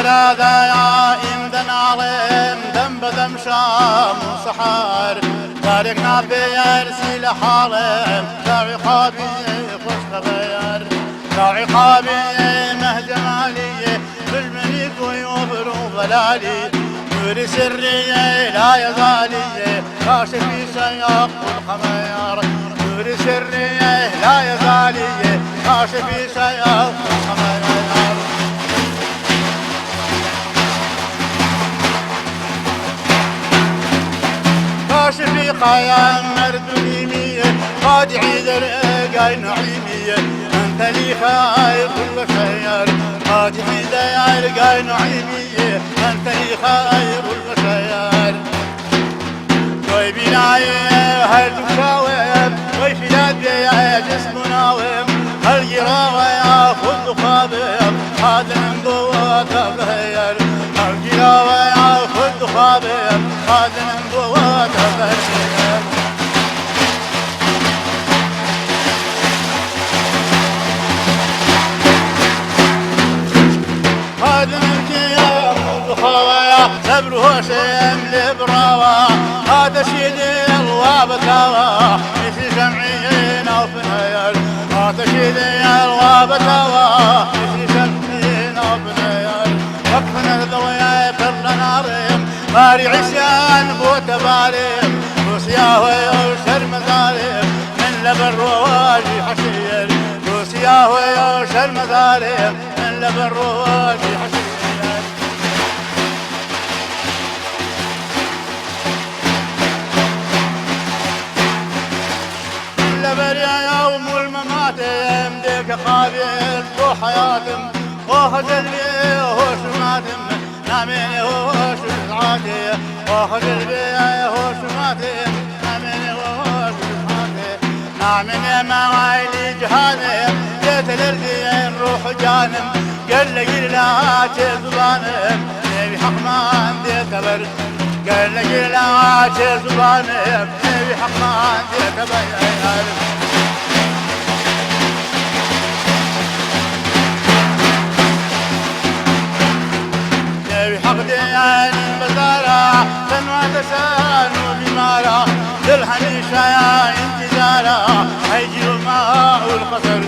بلا يا إمدن عظيم دم بدم شام وسحار تاركنا بيرسي لحالم لا عقابي خوش خبير لا عقابي مهجمالي بالملك ويوبر وضلالي نور سري لا يزالي كاشفي شياق والخمير نور سري لا يزالي كاشفي شياق والخمير كاشفي قيام مردنيمية خادعي درقاي نعيمية انت لي خير كل خير خادعي درقاي نعيمية انت لي خير كل خير توي بناية هل تشاوم توي فلاد يا جسم ناوم هل جراوة يا خذ خابم هذا من قوة الخير هل جراوة يا خذ خابم هذا من قوة الخير هذا من قيام الخوايا صبره شيم لبراوة هذا شيء الوابتاوة مثل جمعين أو فنير هذا شيء الوابتاوة مثل جمعين أو فنير وقفنا الضويا فرنا نارم ماري عشان بوت بارم روسيا ويوشر مظالم من لبن رواجي حشير روسيا ويوشر مظالم من لبن رواجي حشير لبن يا يوم الممات يمديك قابل وحياتم وخجلبي وهوش ماتم ناميني وهوش العاتي وخجلبي وهوش ماتم ناميني وهوش العاتي ناميني ما وعيلي جهانم جيت للدين روح جانم قال لي لا تزبانم نبي حق ما عندي كبر قال لي لا تزبانم نبي حق ما عندي كبر حقدين بزارة تنوى تسان وبمارة للحنيشة يا انتظارة هيجي الماء والقصر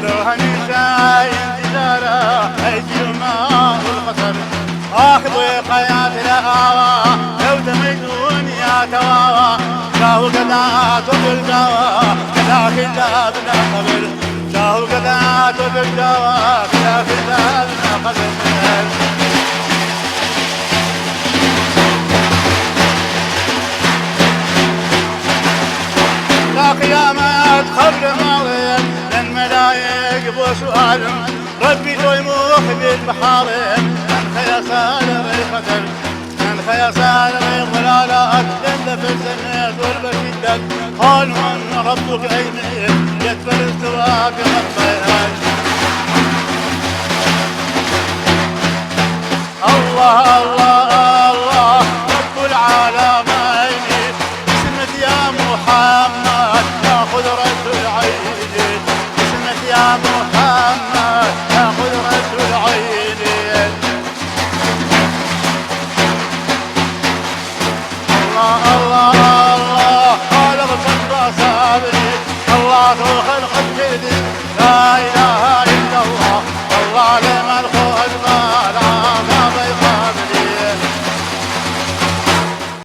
للحنيشة انتظارة هيجي الماء والقصر آخذ وقيات الأغاوة لو تميتون يا تواوى شاهو قدات وبالجاوى كذا كذابنا قبل شاهو قدات وبالجاوى كذا كذابنا قبل لا قيامات خبر ماضي من ملايق بوسؤال ربي تويموخ بالمحارم من خيصال الخطر من خيصال الضلالات لن في السنة والبشدك قال من ربك عيني يدفر استواك مطبيعك الله الله الله رب العالمين اسمك يا محمد يا قدرة العين اسمك يا محمد يا قدرة العين الله الله الله خالق الشمس صابري الله خلق الجديد لا إله إلا الله الله لمن